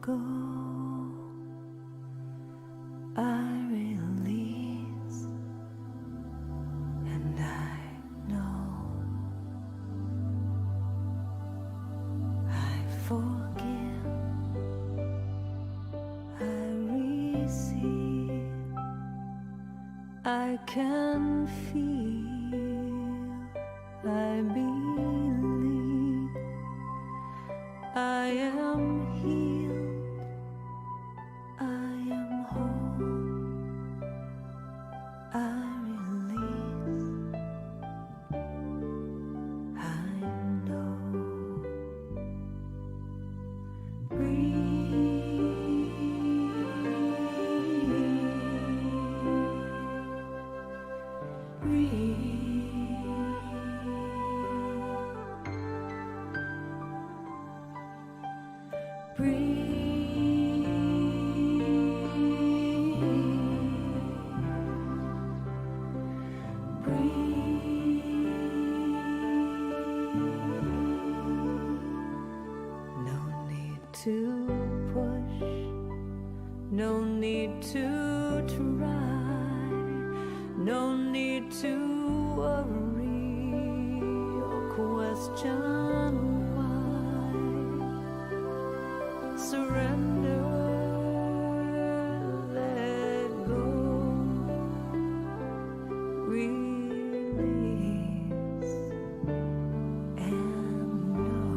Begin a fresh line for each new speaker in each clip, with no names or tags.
go, I release, and I know I forgive, I receive, I can feel, I believe, I am healed, I am whole, I release, I know. No need to push, no need to try, no need to worry or question why. Surrender, let go, release, and know.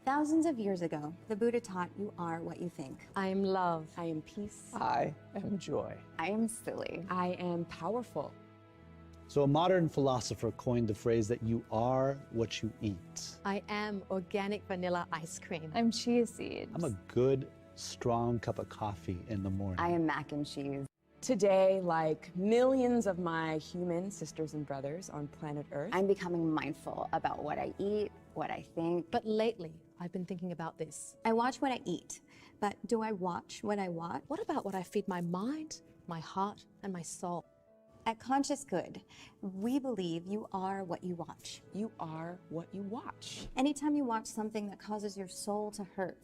Thousands of years ago, the Buddha taught you are what you think.
I am love. I am peace.
I am joy.
I am silly.
I am powerful.
So a modern philosopher coined the phrase that you are what you eat.
I am organic vanilla ice cream.
I'm chia seeds.
I'm a good, strong cup of coffee in the morning.
I am mac and cheese.
Today, like millions of my human sisters and brothers on planet Earth,
I'm becoming mindful about what I eat, what I think.
but lately I've been thinking about this.
I watch what I eat, but do I watch what I watch?
What about what I feed my mind, my heart, and my soul?
At Conscious Good, we believe you are what you watch.
You are what you watch.
Anytime you watch something that causes your soul to hurt,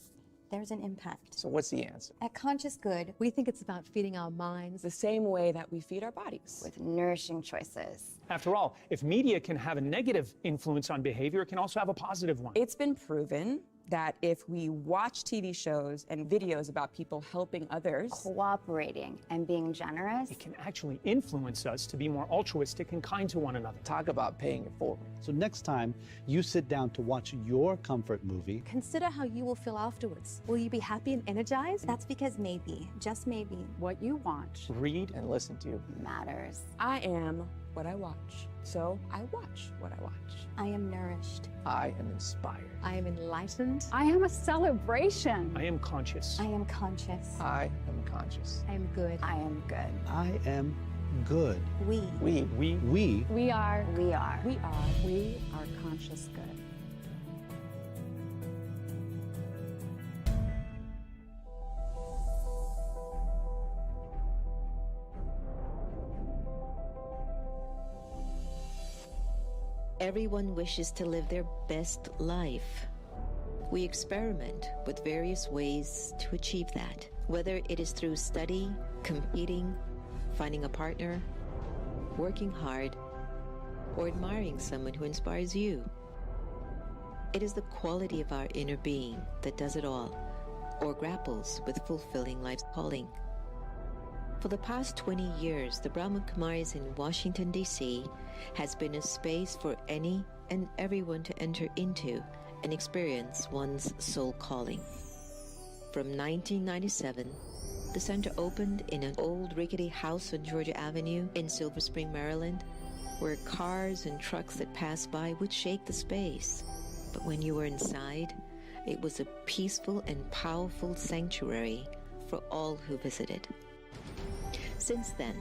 there's an impact.
So what's the answer?
At Conscious Good,
We think it's about feeding our minds the same way that we feed our bodies.
With nourishing choices.
After all, if media can have a negative influence on behavior, it can also have a positive one.
It's been proven that if we watch TV shows and videos about people helping others,
Cooperating and being generous.
It can actually influence us to be more altruistic and kind to one another.
Talk about paying it forward.
So next time you sit down to watch your comfort movie,
consider how you will feel afterwards. Will you be happy and energized?
that's because maybe, just maybe,
What you watch
Read
And listen to.
matters.
I am what I watch, so I watch what I watch.
I am nourished.
I am inspired.
I am enlightened.
I am a celebration.
I am conscious.
I am conscious.
I am conscious.
I am good.
I am good.
I am good.
We.
We
We
We are.
We are
conscious good.
Everyone wishes to live their best life. We experiment with various ways to achieve that, whether it is through study, competing, finding a partner, working hard, or admiring someone who inspires you. It is the quality of our inner being that does it all, or grapples with fulfilling life's calling. For the past 20 years, the Brahma Kumaris in Washington, D.C. has been a space for any and everyone to enter into and experience one's soul calling. From 1997, the center opened in an old rickety house on Georgia Avenue in Silver Spring, Maryland, where cars and trucks that passed by would shake the space. But when you were inside, it was a peaceful and powerful sanctuary for all who visited. Since then,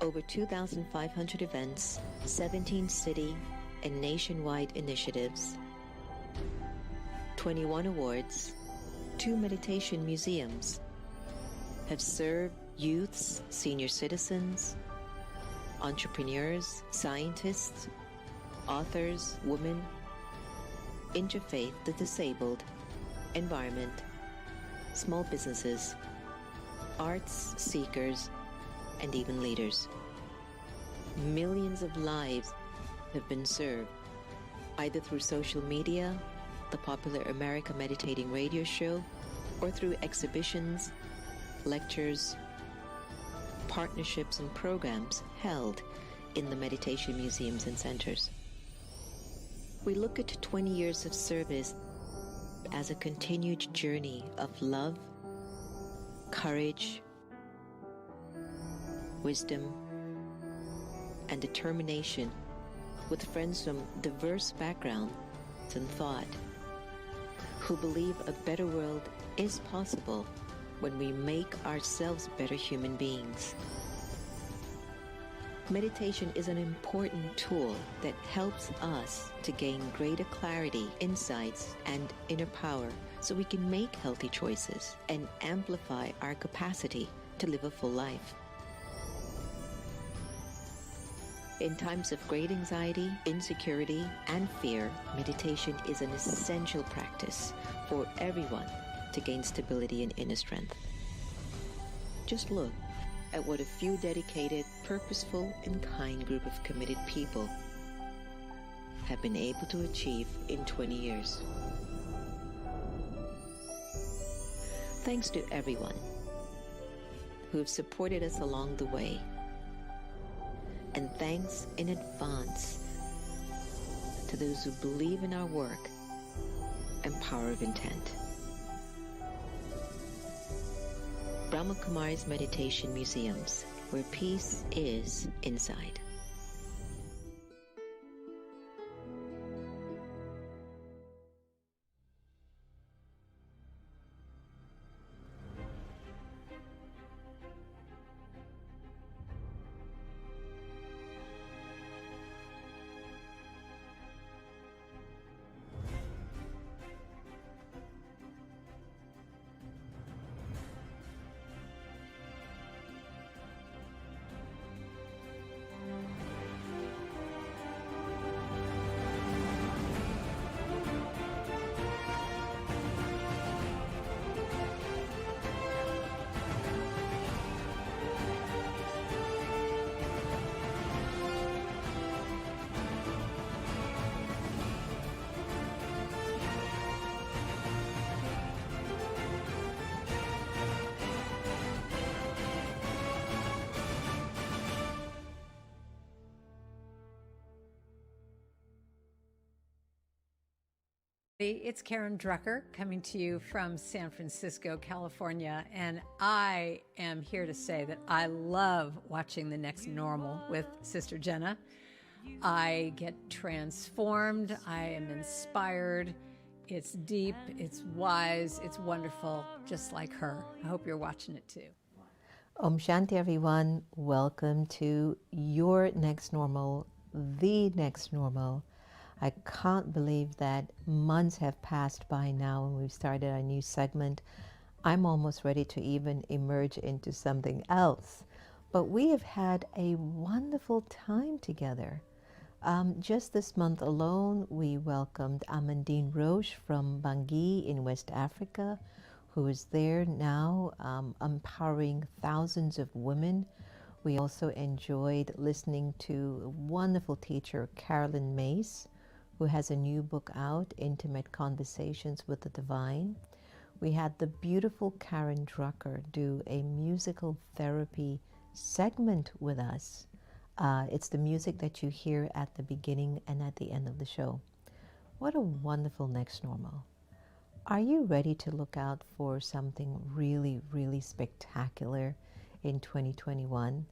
over 2,500 events, 17 city and nationwide initiatives, 21 awards, 2 meditation museums have served youths, senior citizens, entrepreneurs, scientists, authors, women, interfaith, the disabled, environment, small businesses, arts seekers, and even leaders. Millions of lives have been served, either through social media, the popular America Meditating radio show, or through exhibitions, lectures, partnerships, and programs held in the meditation museums and centers. We look at 20 years of service as a continued journey of love, courage, wisdom, and determination with friends from diverse backgrounds and thought who believe a better world is possible when we make ourselves better human beings. Meditation is an important tool that helps us to gain greater clarity, insights, and inner power so we can make healthy choices and amplify our capacity to live a full life. In times of great anxiety, insecurity, and fear, meditation is an essential practice for everyone to gain stability and inner strength. Just look at what a few dedicated, purposeful, and kind group of committed people have been able to achieve in 20 years. Thanks to everyone who have supported us along the way. And thanks in advance to those who believe in our work and power of intent. Brahma Kumaris Meditation Museums, where peace is inside.
It's Karen Drucker coming to you from San Francisco, California, and I am here to say that I love watching The Next Normal with Sister Jenna. I get transformed, I am inspired, it's deep, it's wise, it's wonderful, just like her. I hope you're watching it too.
Om Shanti, everyone. Welcome to your next normal, the next normal. I can't believe that months have passed by now and we've started our new segment. I'm almost ready to even emerge into something else. But we have had a wonderful time together. Just this month alone, we welcomed Amandine Roche from Bangui in West Africa, who is there now empowering thousands of women. We also enjoyed listening to a wonderful teacher, Carolyn Mace, who has a new book out, Intimate Conversations with the Divine. We had the beautiful Karen Drucker do a musical therapy segment with us. It's the music that you hear at the beginning and at the end of the show. What a wonderful next normal. Are you ready to look out for something really, really spectacular in 2021?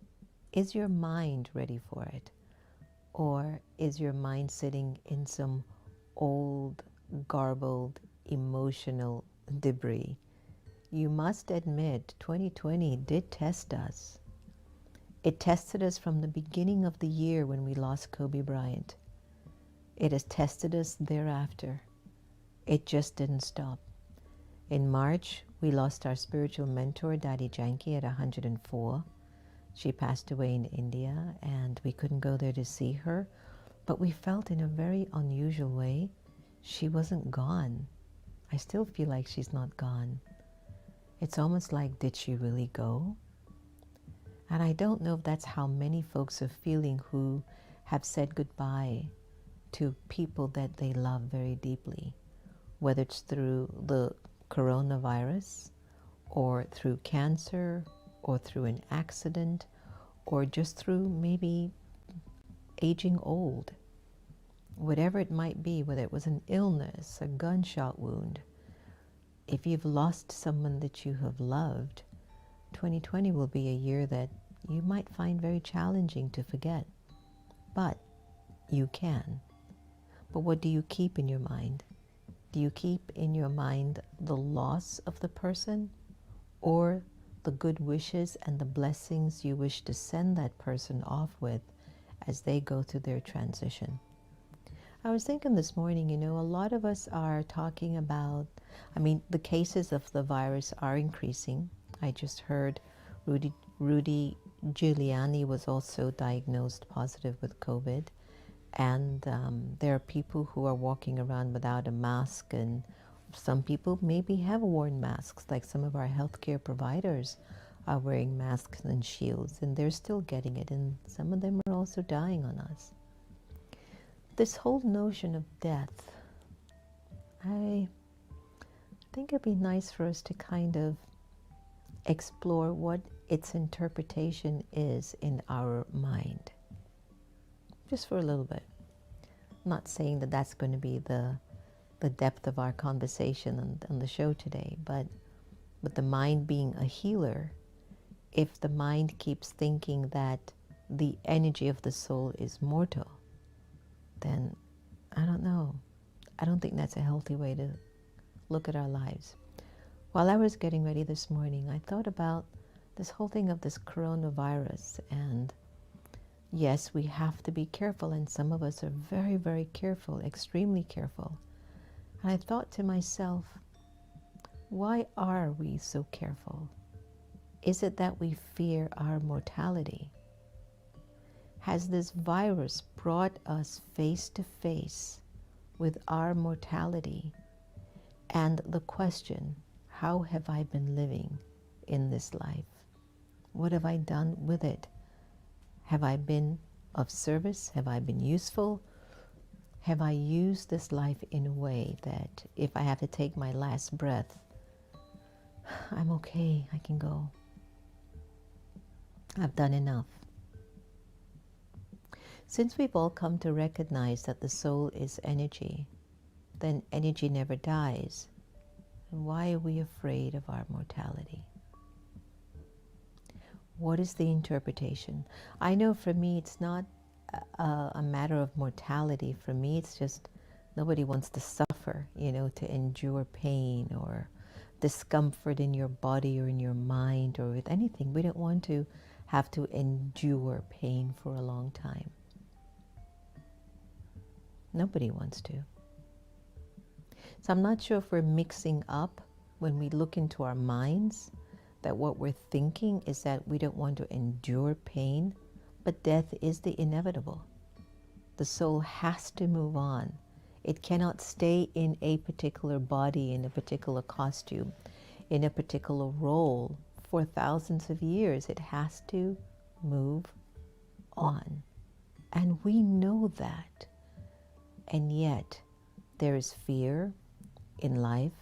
Is your mind ready for it? Or is your mind sitting in some old, garbled, emotional debris? You must admit, 2020 did test us. It tested us from the beginning of the year when we lost Kobe Bryant. It has tested us thereafter. It just didn't stop. In March, we lost our spiritual mentor, Daddy Janki, at 104. She passed away in India, and we couldn't go there to see her. But we felt in a very unusual way, she wasn't gone. I still feel like she's not gone. It's almost like, did she really go? And I don't know if that's how many folks are feeling who have said goodbye to people that they love very deeply, whether it's through the coronavirus or through cancer or through an accident or just through maybe aging old. Whatever it might be, whether it was an illness, a gunshot wound, if you've lost someone that you have loved, 2020 will be a year that you might find very challenging to forget. But you can. But what do you keep in your mind? Do you keep in your mind the loss of the person, or the good wishes and the blessings you wish to send that person off with as they go through their transition? I was thinking this morning, a lot of us are talking about, the cases of the virus are increasing. I just heard Rudy Giuliani was also diagnosed positive with COVID. And there are people who are walking around without a mask, and some people maybe have worn masks, like some of our healthcare providers are wearing masks and shields, and they're still getting it, and some of them are also dying on us. This whole notion of death, I think it'd be nice for us to kind of explore what its interpretation is in our mind. Just for a little bit. I'm not saying that that's going to be the depth of our conversation on the show today, but with the mind being a healer, if the mind keeps thinking that the energy of the soul is mortal, then I don't know. I don't think that's a healthy way to look at our lives. While I was getting ready this morning, I thought about this whole thing of this coronavirus, and yes, we have to be careful, and some of us are very, very careful, extremely careful. And I thought to myself, why are we so careful? Is it that we fear our mortality? Has this virus brought us face to face with our mortality? And the question, how have I been living in this life? What have I done with it? Have I been of service? Have I been useful? Have I used this life in a way that if I have to take my last breath, I'm okay, I can go. I've done enough. Since we've all come to recognize that the soul is energy, then energy never dies. And why are we afraid of our mortality? What is the interpretation? I know for me it's not a matter of mortality. For me it's just nobody wants to suffer, to endure pain or discomfort in your body or in your mind or with anything. We don't want to have to endure pain for a long time. Nobody wants to. So I'm not sure if we're mixing up when we look into our minds that what we're thinking is that we don't want to endure pain, but death is the inevitable. The soul has to move on. It cannot stay in a particular body, in a particular costume, in a particular role for thousands of years. It has to move on. And we know that. And yet, there is fear in life.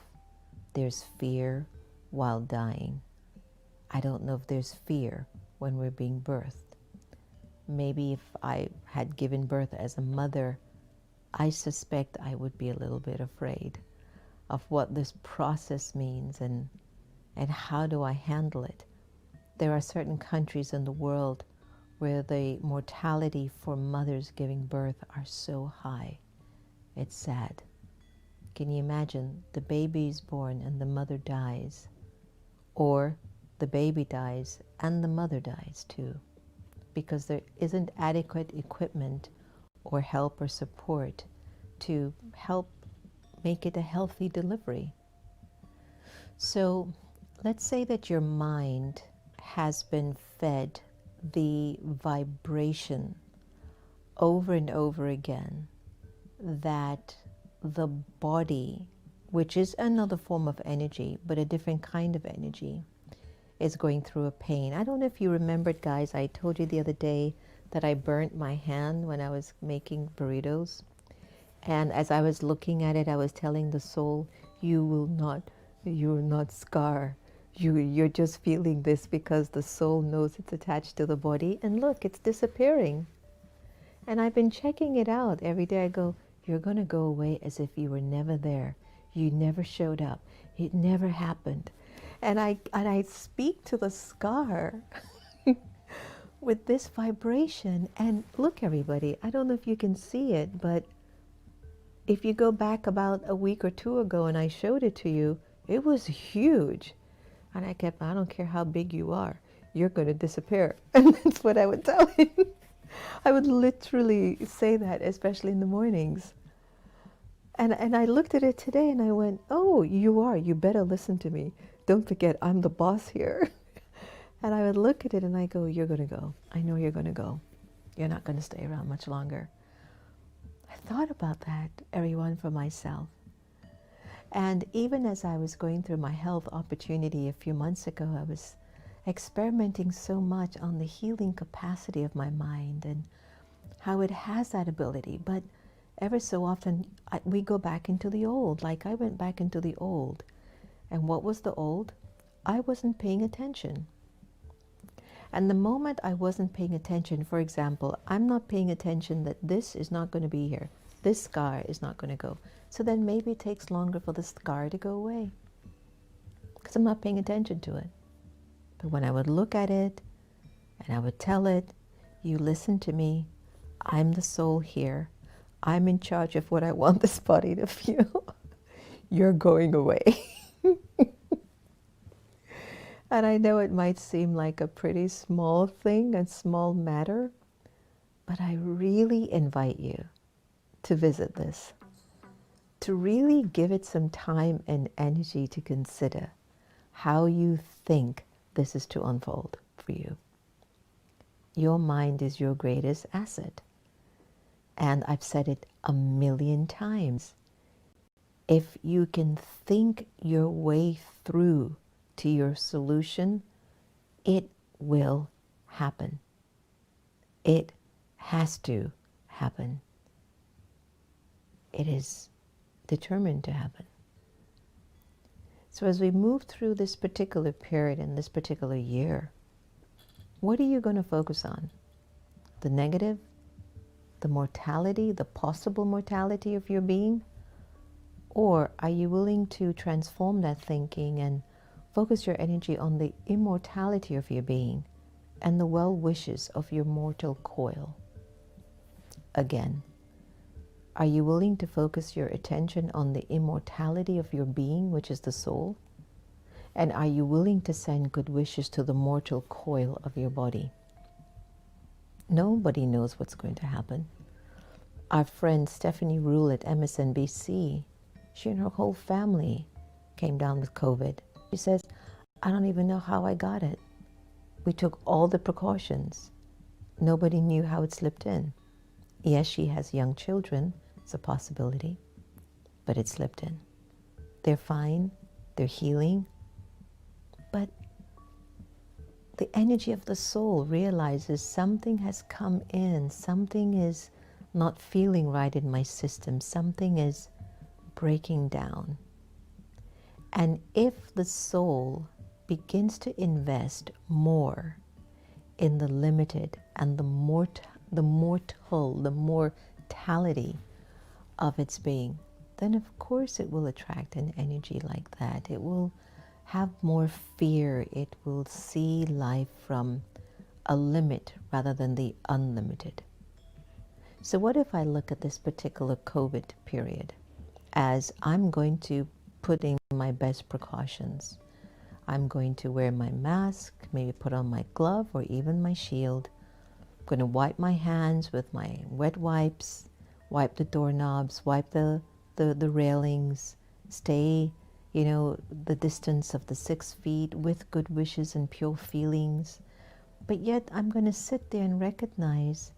There's fear while dying. I don't know if there's fear when we're being birthed. Maybe if I had given birth as a mother, I suspect I would be a little bit afraid of what this process means and how do I handle it. There are certain countries in the world where the mortality for mothers giving birth are so high. It's sad. Can you imagine the baby is born and the mother dies? Or the baby dies and the mother dies too, because there isn't adequate equipment or help or support to help make it a healthy delivery. So let's say that your mind has been fed the vibration over and over again that the body, which is another form of energy, but a different kind of energy, is going through a pain. I don't know if you remembered, guys, I told you the other day that I burnt my hand when I was making burritos. And as I was looking at it, I was telling the soul, you will not scar. You're just feeling this because the soul knows it's attached to the body. And look, it's disappearing. And I've been checking it out. Every day I go, you're going to go away as if you were never there. You never showed up. It never happened. And I speak to the scar with this vibration. And look, everybody, I don't know if you can see it, but if you go back about a week or two ago and I showed it to you, it was huge. And I don't care how big you are, you're going to disappear. And that's what I would tell him. I would literally say that, especially in the mornings. And I looked at it today and I went, oh, you are. You better listen to me. Don't forget, I'm the boss here. And I would look at it and I go, you're going to go. I know you're going to go. You're not going to stay around much longer. I thought about that, everyone, for myself. And even as I was going through my health opportunity a few months ago, I was experimenting so much on the healing capacity of my mind and how it has that ability. But ever so often, we go back into the old. Like I went back into the old. And what was the old? I wasn't paying attention. And the moment I wasn't paying attention, for example, I'm not paying attention that this is not going to be here. This scar is not going to go. So then maybe it takes longer for the scar to go away because I'm not paying attention to it. But when I would look at it and I would tell it, you listen to me, I'm the soul here. I'm in charge of what I want this body to feel. You're going away. And I know it might seem like a pretty small thing, a small matter, but I really invite you to visit this, to really give it some time and energy to consider how you think this is to unfold for you. Your mind is your greatest asset. And I've said it 1,000,000 times. If you can think your way through to your solution, it will happen. It has to happen. It is determined to happen. So as we move through this particular period and this particular year, what are you going to focus on? The negative? The mortality, the possible mortality of your being? Or are you willing to transform that thinking and focus your energy on the immortality of your being and the well wishes of your mortal coil? Again, are you willing to focus your attention on the immortality of your being, which is the soul? And are you willing to send good wishes to the mortal coil of your body? Nobody knows what's going to happen. Our friend Stephanie Rule at MSNBC, she and her whole family came down with COVID. She says, I don't even know how I got it. We took all the precautions. Nobody knew how it slipped in. Yes, she has young children. It's a possibility. But it slipped in. They're fine. They're healing. But the energy of the soul realizes something has come in. Something is not feeling right in my system. Something is breaking down. And if the soul begins to invest more in the limited and the mortality of its being, then of course it will attract an energy like that. It will have more fear. It will see life from a limit rather than the unlimited. So what if I look at this particular COVID period as I'm going to put in my best precautions. I'm going to wear my mask, maybe put on my glove or even my shield. I'm going to wipe my hands with my wet wipes, wipe the doorknobs, wipe the railings, stay, the distance of the 6 feet with good wishes and pure feelings. But yet I'm going to sit there and recognize,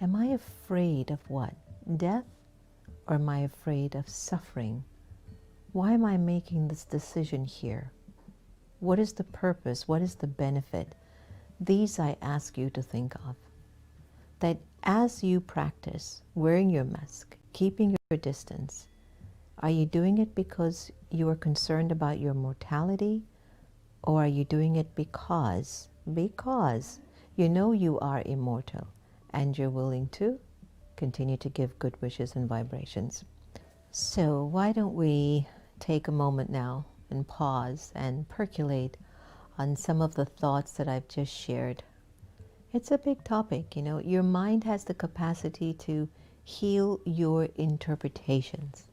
am I afraid of what? Death? Or am I afraid of suffering? Why am I making this decision here? What is the purpose? What is the benefit? These I ask you to think of. That as you practice wearing your mask, keeping your distance, are you doing it because you are concerned about your mortality? Or are you doing it because you know you are immortal and you're willing to continue to give good wishes and vibrations? So why don't we take a moment now and pause and percolate on some of the thoughts that I've just shared. It's a big topic, Your mind has the capacity to heal your interpretations,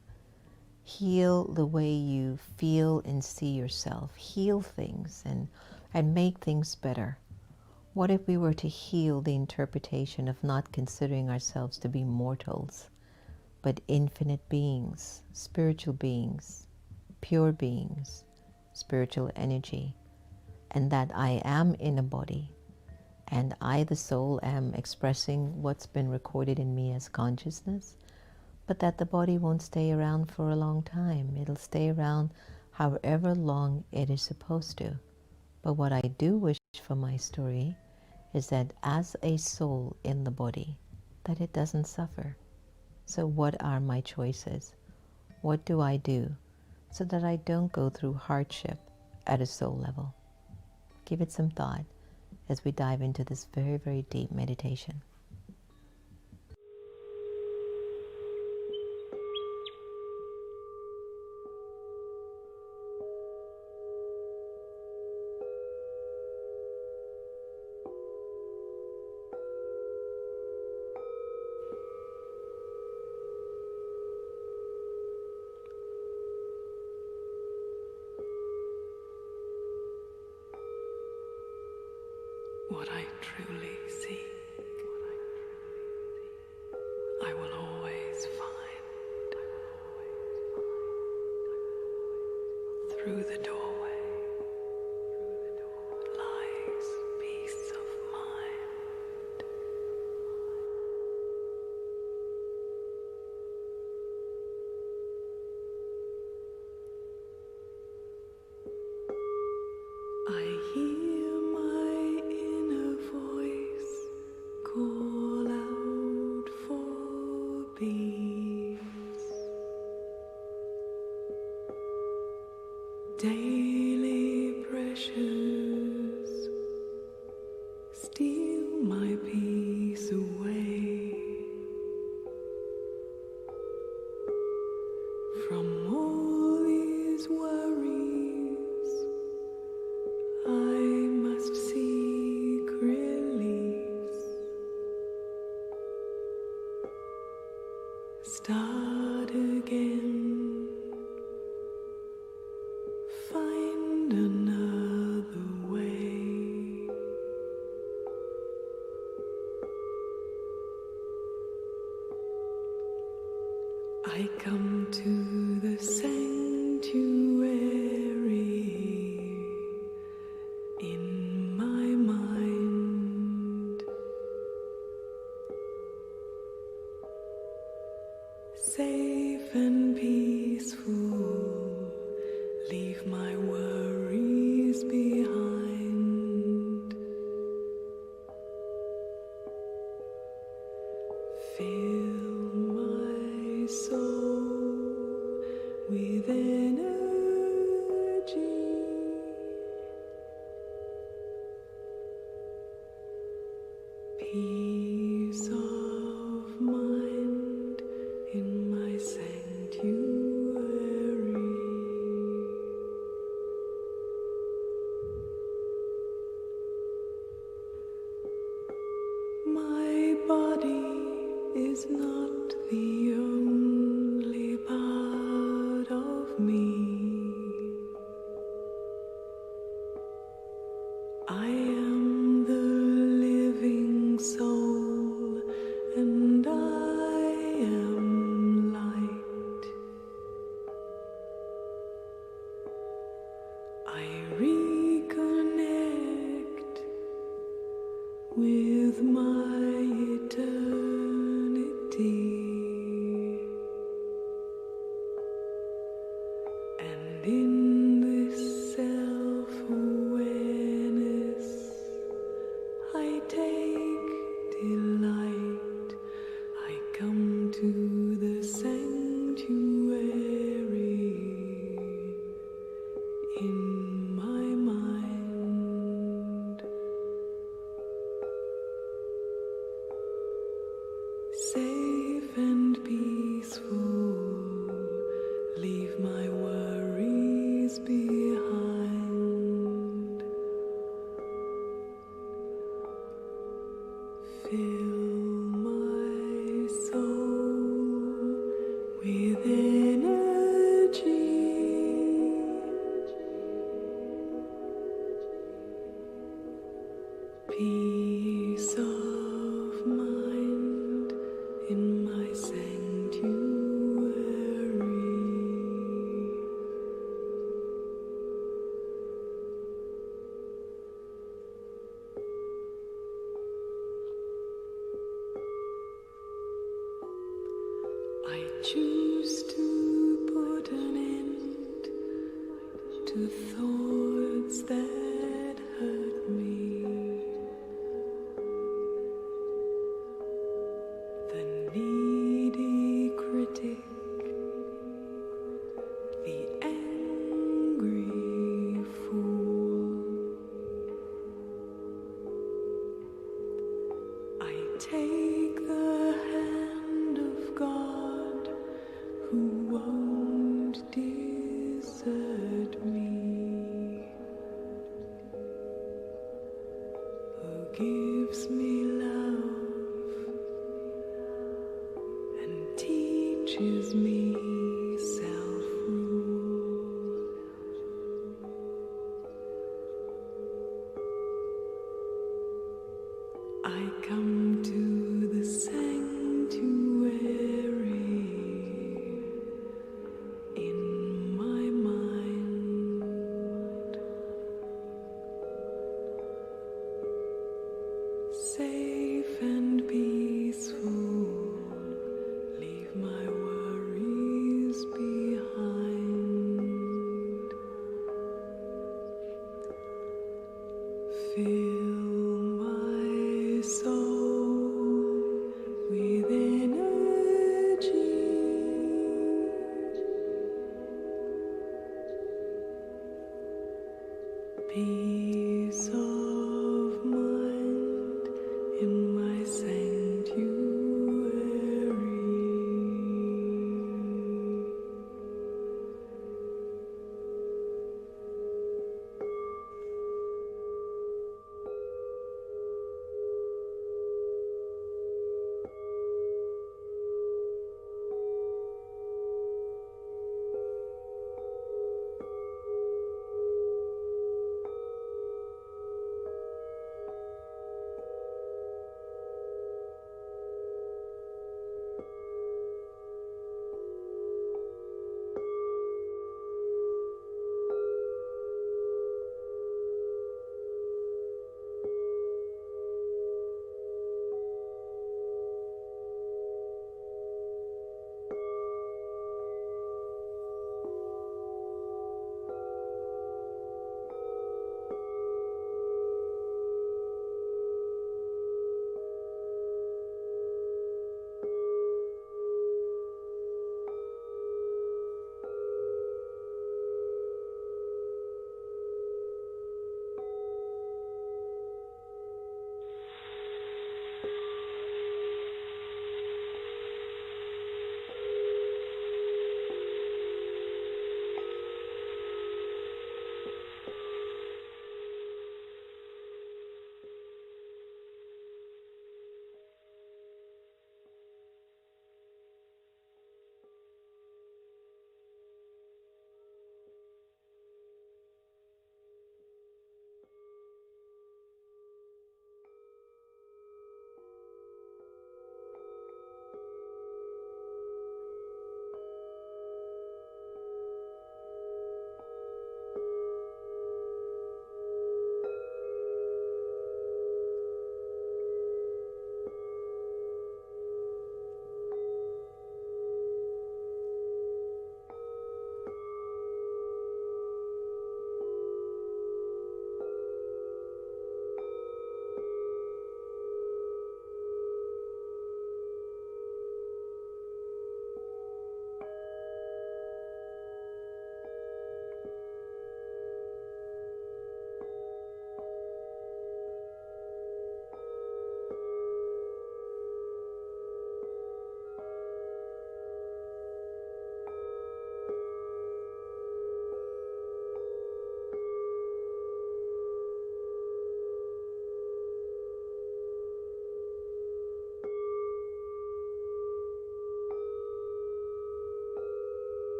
heal the way you feel and see yourself, heal things and make things better. What if we were to heal the interpretation of not considering ourselves to be mortals, but infinite beings, spiritual beings, pure beings, spiritual energy, and that I am in a body, and I, the soul, am expressing what's been recorded in me as consciousness, but that the body won't stay around for a long time. It'll stay around however long it is supposed to. But what I do wish for my story is that as a soul in the body, that it doesn't suffer. So what are my choices? What do I do so that I don't go through hardship at a soul level? Give it some thought as we dive into this very, very deep meditation.
What I truly seek, I will always find. Through the doorway lies peace of mind. I hear my inner voice call out for peace. Daily pressures steal my peace away. From all these worries I must seek release. Start again. Find another way. I come to the sanctuary in my mind, safe and peaceful, leave my worries behind. Fill my soul with energy. Peace of mind in my sanctuary. body is not the only part of me. I am the living soul, and I am light. I reconnect with my eternity, and in this self-awareness I take delight. I come to the sanctuary in my mind. Safe and peaceful, leave my worries behind. Fill my soul with energy. Peace of mind in my sanctuary. I choose to put an end to thoughts that hurt me. The needy critic, the angry fool. I take the hand of God who won't desert me, who gives me love and teaches me self-rule. I come to the sanctuary in my mind. Safe and peaceful, leave my worries behind. Fill my soul with energy. Peace of mind in my sanctuary.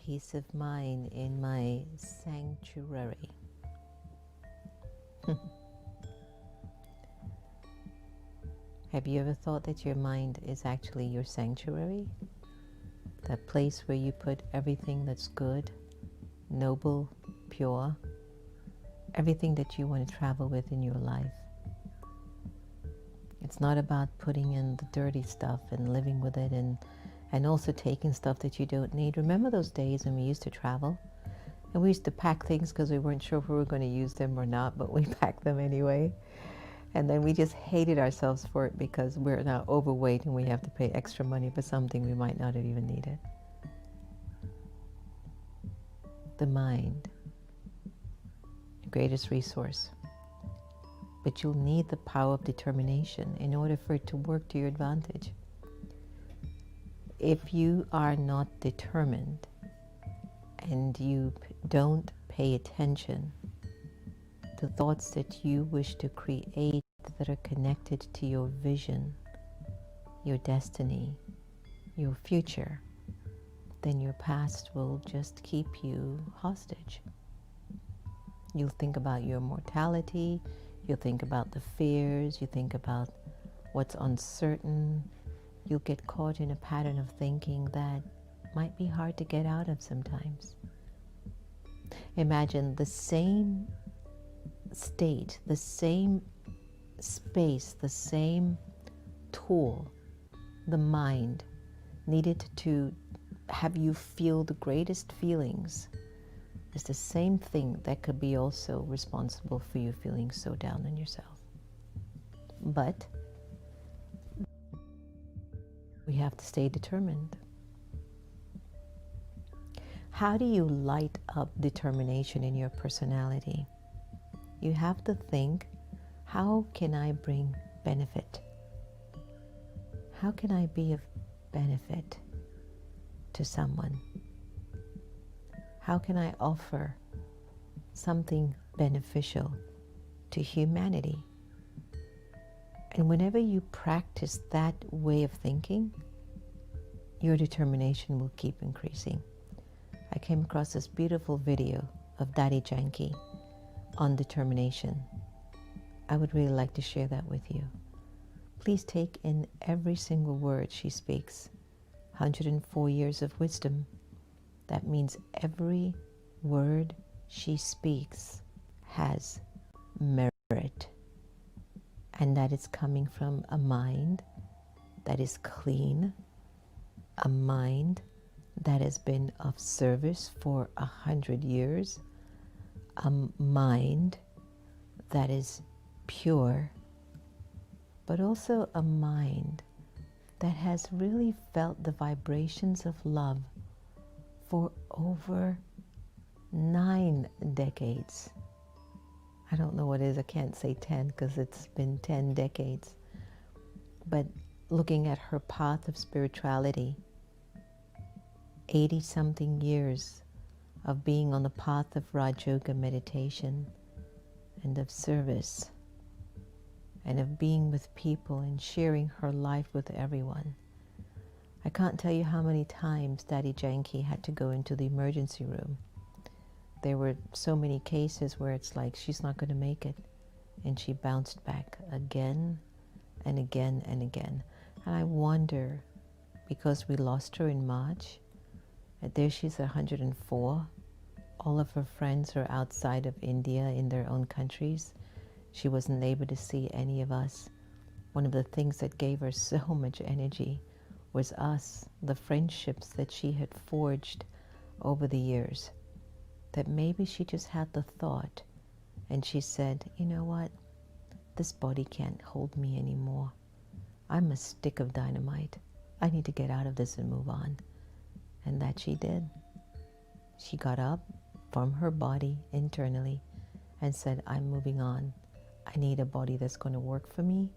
peace of mind in my sanctuary. Have you ever thought that your mind is actually your sanctuary? That place where you put everything that's good, noble, pure, everything that you want to travel with in your life. It's not about putting in the dirty stuff and living with it and also taking stuff that you don't need. Remember those days when we used to travel? And we used to pack things because we weren't sure if we were going to use them or not, but we packed them anyway. And then we just hated ourselves for it because we're now overweight and we have to pay extra money for something we might not have even needed. The mind, the greatest resource. But you'll need the power of determination in order for it to work to your advantage. If you are not determined and you don't pay attention to thoughts that you wish to create that are connected to your vision, your destiny, your future, then your past will just keep you hostage. You'll think about your mortality, you'll think about the fears, you think about what's uncertain. You'll get caught in a pattern of thinking that might be hard to get out of sometimes. Imagine the same state, the same space, the same tool, the mind, needed to have you feel the greatest feelings is the same thing that could be also responsible for you feeling so down on yourself. But we have to stay determined. How do you light up determination in your personality? You have to think, how can I bring benefit? How can I be of benefit to someone? How can I offer something beneficial to humanity? And whenever you practice that way of thinking, your determination will keep increasing. I came across this beautiful video of Daddy Yankee on determination. I would really like to share that with you. Please take in every single word she speaks. 104 years of wisdom. That means every word she speaks has merit, and that it's coming from a mind that is clean, a mind that has been of service for 100 years, a mind that is pure, but also a mind that has really felt the vibrations of love for over 9 decades. I don't know what it is, I can't say 10 because it's been 10 decades. But looking at her path of spirituality, 80-something years of being on the path of Raj Yoga meditation and of service and of being with people and sharing her life with everyone. I can't tell you how many times Daddy Yankee had to go into the emergency room. There were so many cases where it's like she's not going to make it, and she bounced back again and again and again. And I wonder, because we lost her in March, and there she's 104, all of her friends are outside of India in their own countries. She wasn't able to see any of us. One of the things that gave her so much energy was us, the friendships that she had forged over the years. That maybe she just had the thought and she said, you know what, this body can't hold me anymore. I'm a stick of dynamite. I need to get out of this and move on. And that she did. She got up from her body internally and said, I'm moving on. I need a body that's going to work for me,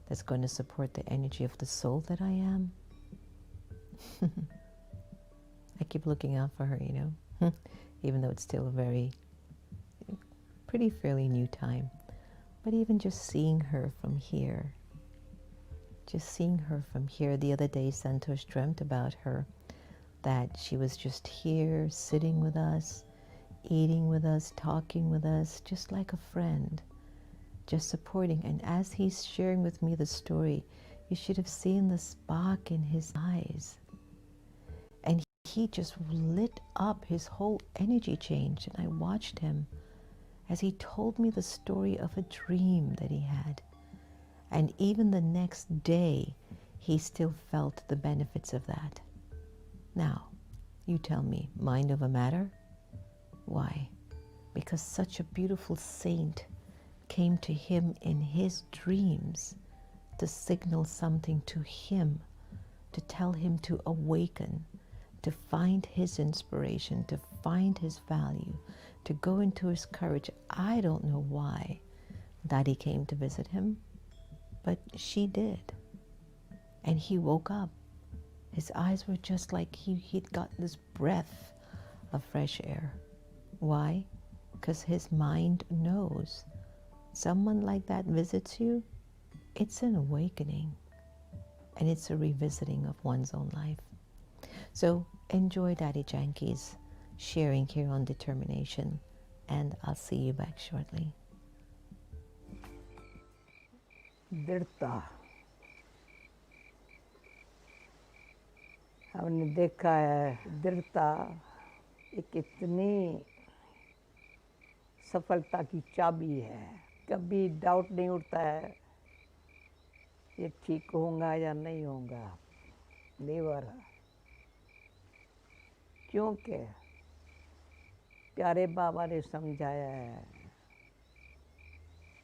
that's going to support the energy of the soul that I am. I keep looking out for her, you know, even though it's still a pretty fairly new time. But even just seeing her from here, the other day Santosh dreamt about her that she was just here, sitting with us, eating with us, talking with us, just like a friend, just supporting. And as he's sharing with me the story, you should have seen the spark in his eyes. And he just lit up, his whole energy changed. And I watched him as he told me the story of a dream that he had. And even the next day, he still felt the benefits of that. Now, you tell me, mind over matter? Why? Because such a beautiful saint came to him in his dreams to signal something to him, to tell him to awaken, to find his inspiration, to find his value, to go into his courage. I don't know why Daddy came to visit him, but she did. And he woke up. His eyes were just like he'd got this breath of fresh air. Why? Because his mind knows. Someone like that visits you, it's an awakening. And it's a revisiting of one's own life. So enjoy Daddy Janki's sharing here on determination. And I'll see you back shortly.
दृढ़ता। हमने देखा है दृढ़ता एक इतनी सफलता की चाबी है। कभी डाउट नहीं उठता है ये ठीक होगा या नहीं होगा। नेवर। क्योंकि प्यारे बाबा ने समझाया है,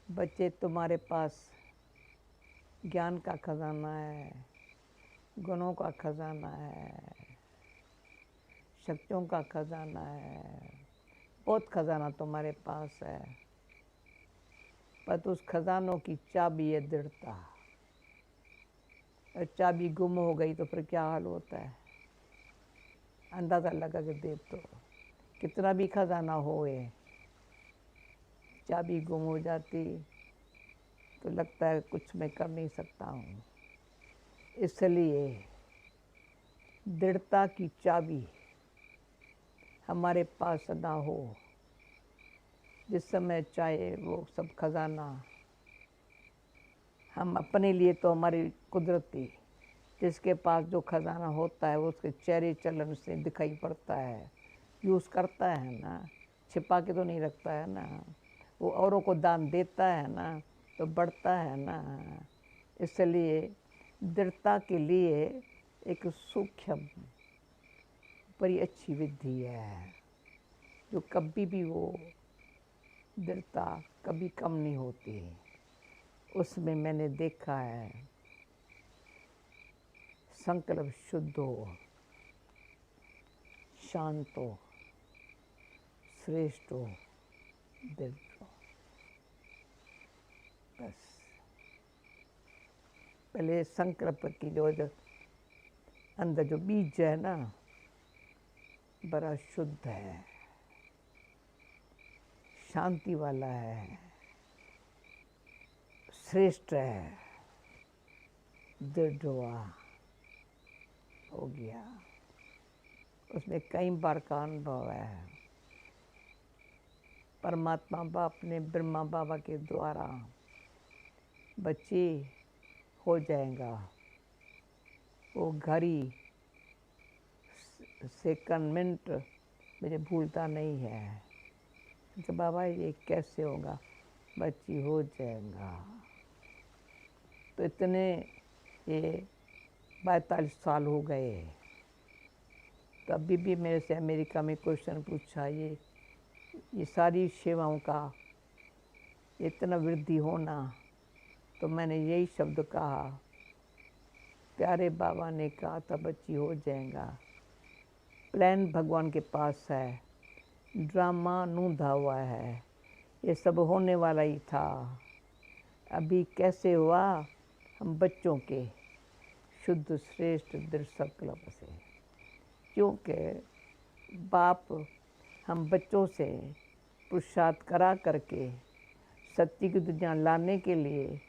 बच्चे तुम्हारे पास ज्ञान का खजाना है, गुणों का खजाना है, शक्तियों का खजाना है, बहुत खजाना तुम्हारे पास है। पर उस खजानों की चाबी है दृढ़ता। और चाबी गुम हो गई तो फिर क्या हाल होता है, अंदाज़ा लगा के देख तो कितना भी खजाना होए, चाबी गुम हो जाती तो लगता है कुछ मैं कर नहीं सकता हूँ। इसलिए दृढ़ता की चाबी हमारे पास ना हो, जिस समय चाहे वो सब खजाना हम अपने लिए तो हमारी कुदरती, जिसके पास जो खजाना होता है वो उसके चेहरे चलन से दिखाई पड़ता है। यूज़ करता है ना, छिपा के तो नहीं रखता है ना, वो औरों को दान देता है ना तो बढ़ता है ना। इसलिए दृढ़ता के लिए एक सूक्ष्म बड़ी अच्छी विधि है, जो कभी भी वो दृढ़ता कभी कम नहीं होती। उसमें मैंने देखा है संकल्प शुद्ध हो, शांत हो, श्रेष्ठ हो, दृढ़ हो। बस पहले संकल्प की जो अंदर जो बीज है ना, बड़ा शुद्ध है, शांति वाला है, श्रेष्ठ है, दृढ़ हो गया। उसमें कई बार का अनुभव है। परमात्मा बाप ने ब्रह्मा बाबा के द्वारा बच्चे हो जाएगा, वो घड़ी सेकंड मिनट मुझे भूलता नहीं है कि बाबा ये कैसे होगा, बच्ची हो जाएगा। तो इतने ये 42 साल हो गए, तो अभी भी मेरे से अमेरिका में क्वेश्चन पूछा, ये सारी सेवाओं का इतना वृद्धि होना, तो मैंने यही शब्द कहा, प्यारे बाबा ने कहा था बच्ची हो जाएगा। प्लान भगवान के पास है, ड्रामा नूंधा हुआ है, ये सब होने वाला ही था। अभी कैसे हुआ, हम बच्चों के शुद्ध श्रेष्ठ दृढ़ संकल्प से। क्योंकि बाप हम बच्चों से पुरुषार्थ करा करके सत्य की दुनिया लाने के लिए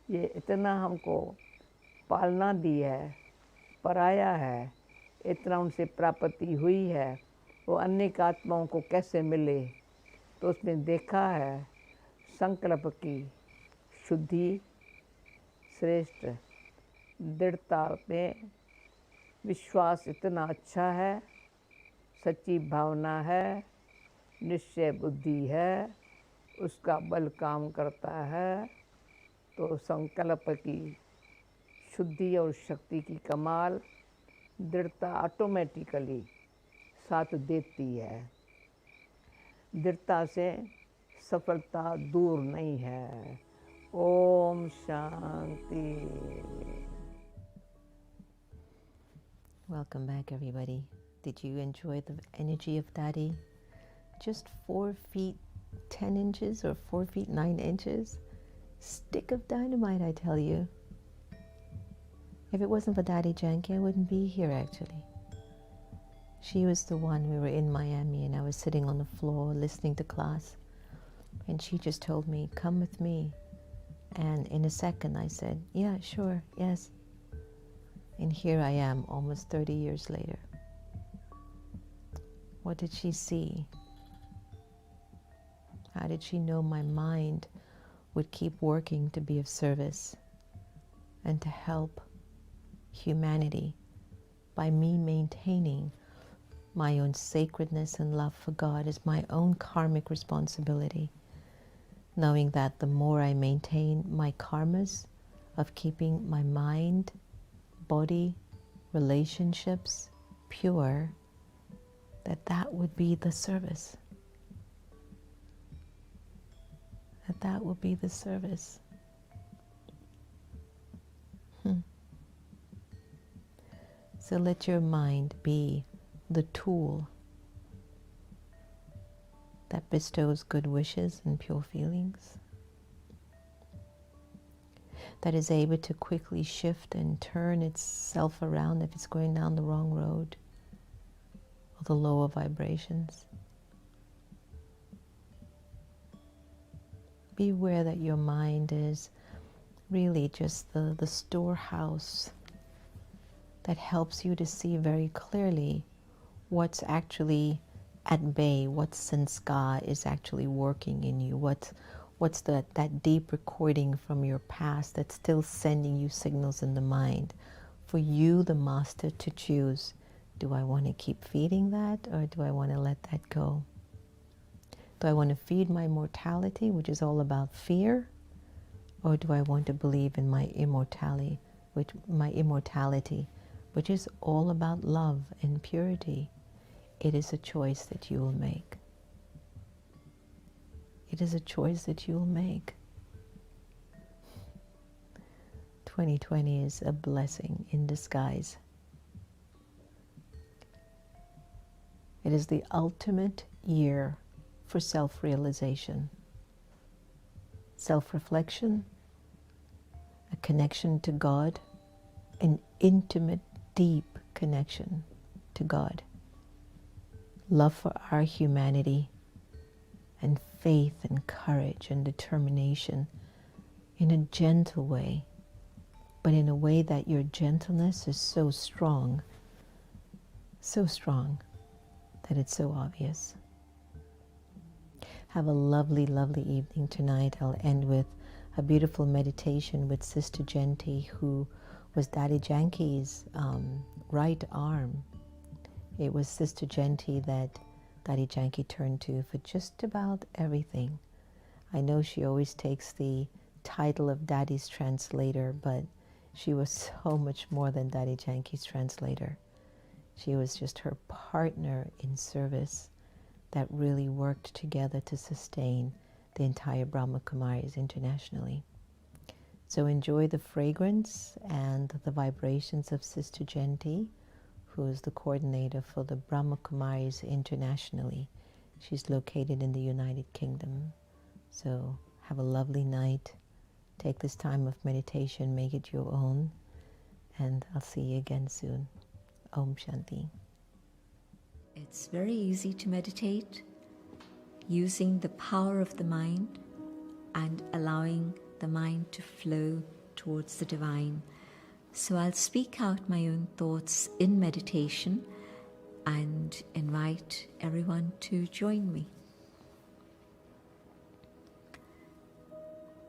ये इतना हमको पालना दी है, पराया है, इतना उनसे प्राप्ति हुई है, वो अनेक आत्माओं को कैसे मिले, तो उसने देखा है संकल्प की शुद्धि श्रेष्ठ, दृढ़ता में विश्वास इतना अच्छा है, सच्ची भावना है, निश्चय बुद्धि है, उसका बल काम करता है, तो संकल्प की शुद्धि और शक्ति की कमाल दृढ़ता ऑटोमेटिकली साथ देती है। दृढ़ता से सफलता दूर नहीं है। Om Shanti.
Welcome back, everybody. Did you enjoy the energy of Daddy? Just 4 feet 10 inches or 4 feet 9 inches? Stick of dynamite, I tell you. If it wasn't for Daddy Janky, I wouldn't be here, actually. She was the one. We were in Miami, and I was sitting on the floor listening to class. And she just told me, come with me. And in a second, I said, yeah, sure, yes. And here I am, almost 30 years later. What did she see? How did she know my mind would keep working to be of service and to help humanity by me maintaining my own sacredness and love for God as my own karmic responsibility, knowing that the more I maintain my karmas of keeping my mind, body, relationships pure, that would be the service. That would be the service. So let your mind be the tool that bestows good wishes and pure feelings, that is able to quickly shift and turn itself around if it's going down the wrong road or the lower vibrations. Be aware that your mind is really just the storehouse that helps you to see very clearly what's actually at bay, what sanskar is actually working in you, what's that deep recording from your past that's still sending you signals in the mind for you, the master, to choose. Do I want to keep feeding that, or do I want to let that go? Do I want to feed my mortality, which is all about fear, or do I want to believe in my immortality, which is all about love and purity? It is a choice that you will make. It is a choice that you will make. 2020 is a blessing in disguise. It is the ultimate year for self-realization, self-reflection, a connection to God, an intimate, deep connection to God, love for our humanity, and faith and courage and determination in a gentle way, but in a way that your gentleness is so strong that it's so obvious. Have a lovely, lovely evening tonight. I'll end with a beautiful meditation with Sister Genty, who was Daddy Janky's right arm. It was Sister Genty that Daddy Janky turned to for just about everything. I know she always takes the title of Daddy's translator, but she was so much more than Daddy Janky's translator. She was just her partner in service that really worked together to sustain the entire Brahma Kumaris internationally. So enjoy the fragrance and the vibrations of Sister Genty, who is the coordinator for the Brahma Kumaris internationally. She's located in the United Kingdom. So have a lovely night. Take this time of meditation, make it your own, and I'll see you again soon. Om Shanti.
It's very easy to meditate using the power of the mind and allowing the mind to flow towards the divine. So I'll speak out my own thoughts in meditation and invite everyone to join me.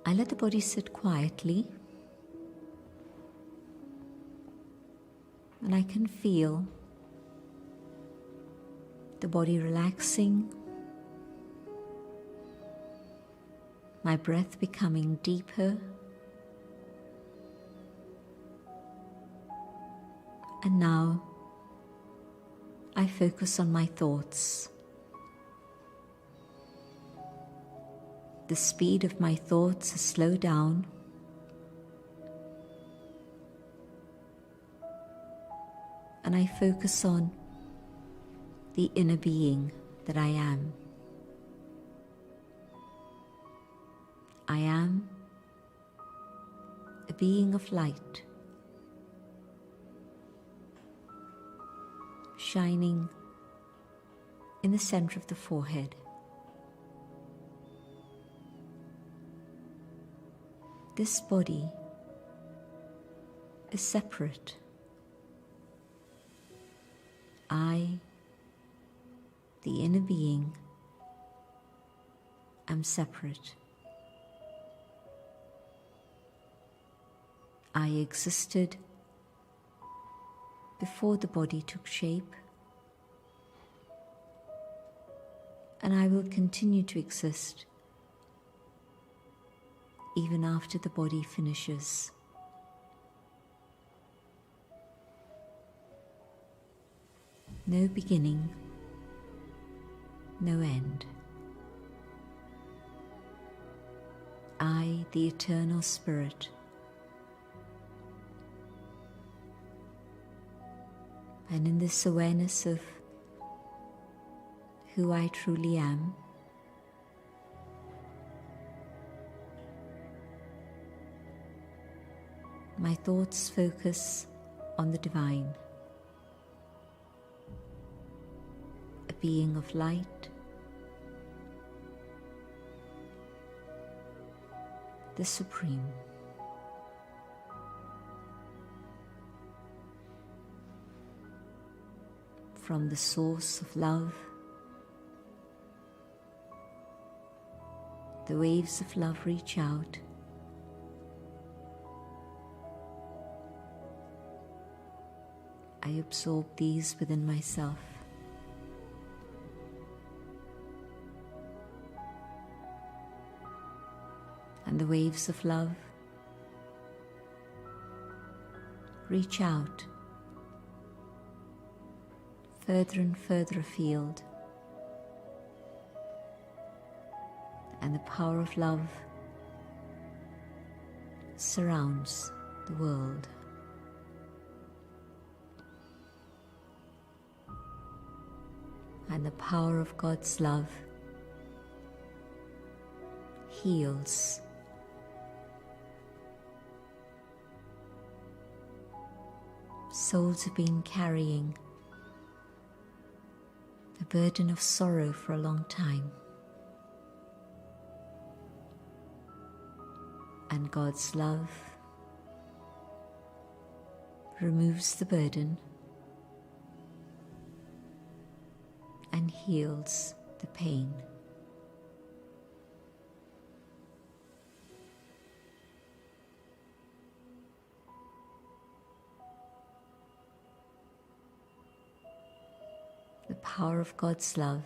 I let the body sit quietly, and I can feel the body relaxing, my breath becoming deeper, and now I focus on my thoughts. The speed of my thoughts has slowed down, and I focus on the inner being that I am. I am a being of light, shining in the center of the forehead. This body is separate. I, the inner being, am separate. I existed before the body took shape, and I will continue to exist even after the body finishes. No beginning, no end. I, the eternal spirit, and in this awareness of who I truly am, my thoughts focus on the divine, a being of light, the Supreme. From the source of love, the waves of love reach out I absorb these within myself. And the waves of love reach out further and further afield, and the power of love surrounds the world. And the power of God's love heals. Souls have been carrying the burden of sorrow for a long time. And God's love removes the burden and heals the pain. The power of God's love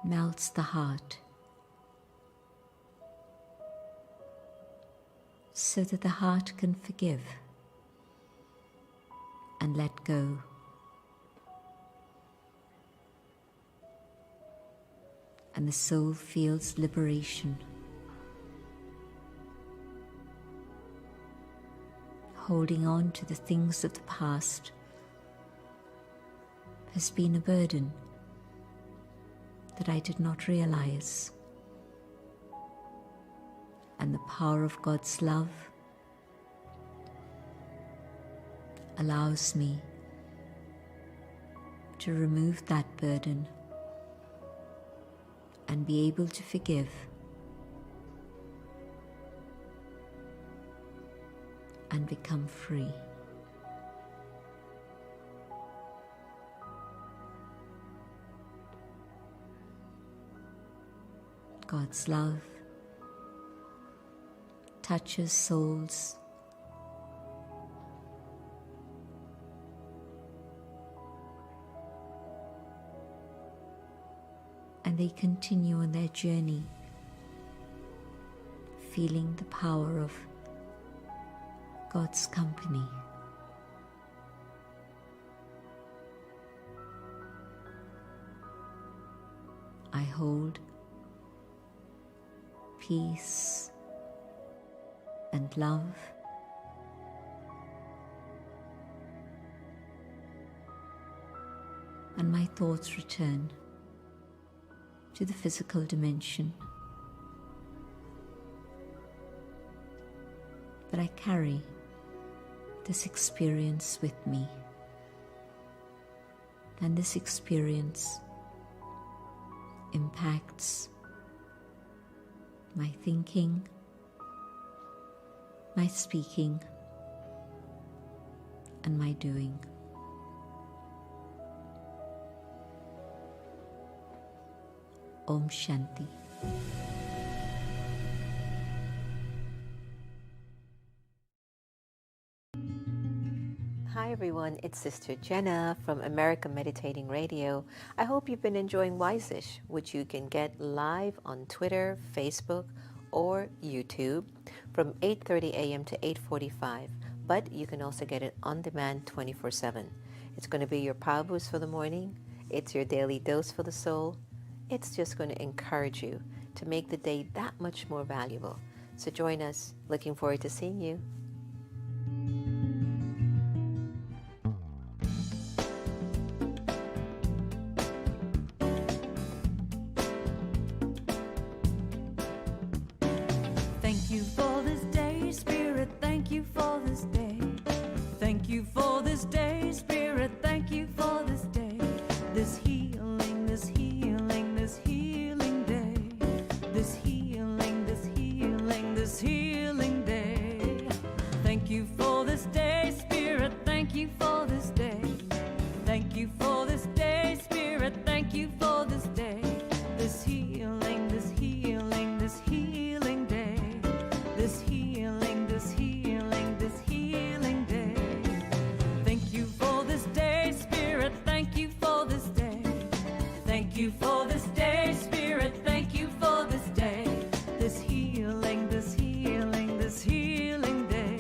melts the heart so that the heart can forgive and let go. And the soul feels liberation. Holding on to the things of the past has been a burden that I did not realize. And the power of God's love allows me to remove that burden and be able to forgive and become free. God's love touches souls and they continue on their journey, feeling the power of God's company. I hold peace and love and my thoughts return to the physical dimension. But I carry this experience with me, and this experience impacts my thinking, my speaking, and my doing. Om Shanti.
Hi everyone, it's Sister Jenna from American Meditating Radio. I hope you've been enjoying Wiseish, which you can get live on Twitter, Facebook, or YouTube from 8:30 a.m. to 8:45. But you can also get it on demand 24/7. It's going to be your power boost for the morning. It's your daily dose for the soul. It's just going to encourage you to make the day that much more valuable. So join us. Looking forward to seeing you.
Thank you for this day, Spirit, thank you for this day. Thank you for this day, Spirit, thank you for this day. This healing, this healing, this healing day. This healing, this healing, this healing day. Thank you for this day, Spirit, thank you for this day. Thank you for this day, Spirit, thank you for this day. This healing, this healing, this healing day. This healing, this healing, this healing day. Thank you for this day, Spirit, thank you for this day. Thank you for this day, Spirit, thank you for this day. This healing, this healing, this healing day.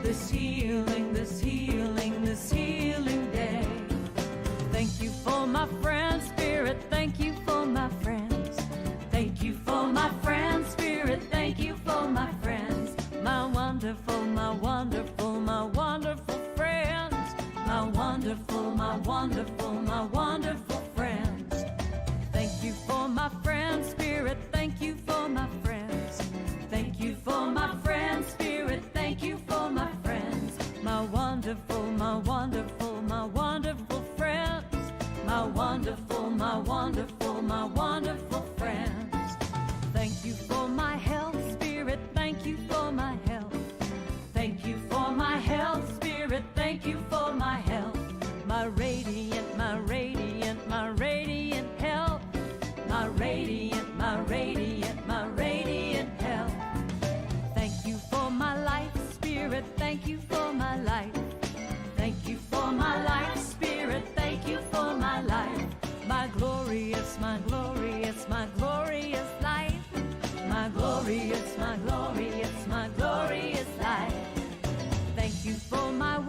This healing, this healing, this healing day. Thank you for my friends, Spirit, thank you for my friends. Thank you for my friends, Spirit, thank you for my friends. My wonderful, my wonderful, my wonderful friends. My wonderful, my wonderful, my wonderful friends. Thank you for my friends, Spirit, thank you for my friends. Thank you for my friends, Spirit, thank you for my friends. My wonderful, my wonderful, my wonderful friends. My wonderful, my wonderful, my wonderful friends. Thank you for my health, Spirit, thank you for my health. Thank you for my health, Spirit, thank you for my health. My radiant, my radiant, my radiant health. My radiant, my radiant, my radiant health. Thank you for my life, Spirit, thank you for my life. Thank you for my life, Spirit, thank you for my life. My glorious, my glorious, my glorious life. My glorious, my glorious, my glorious life. Thank you for my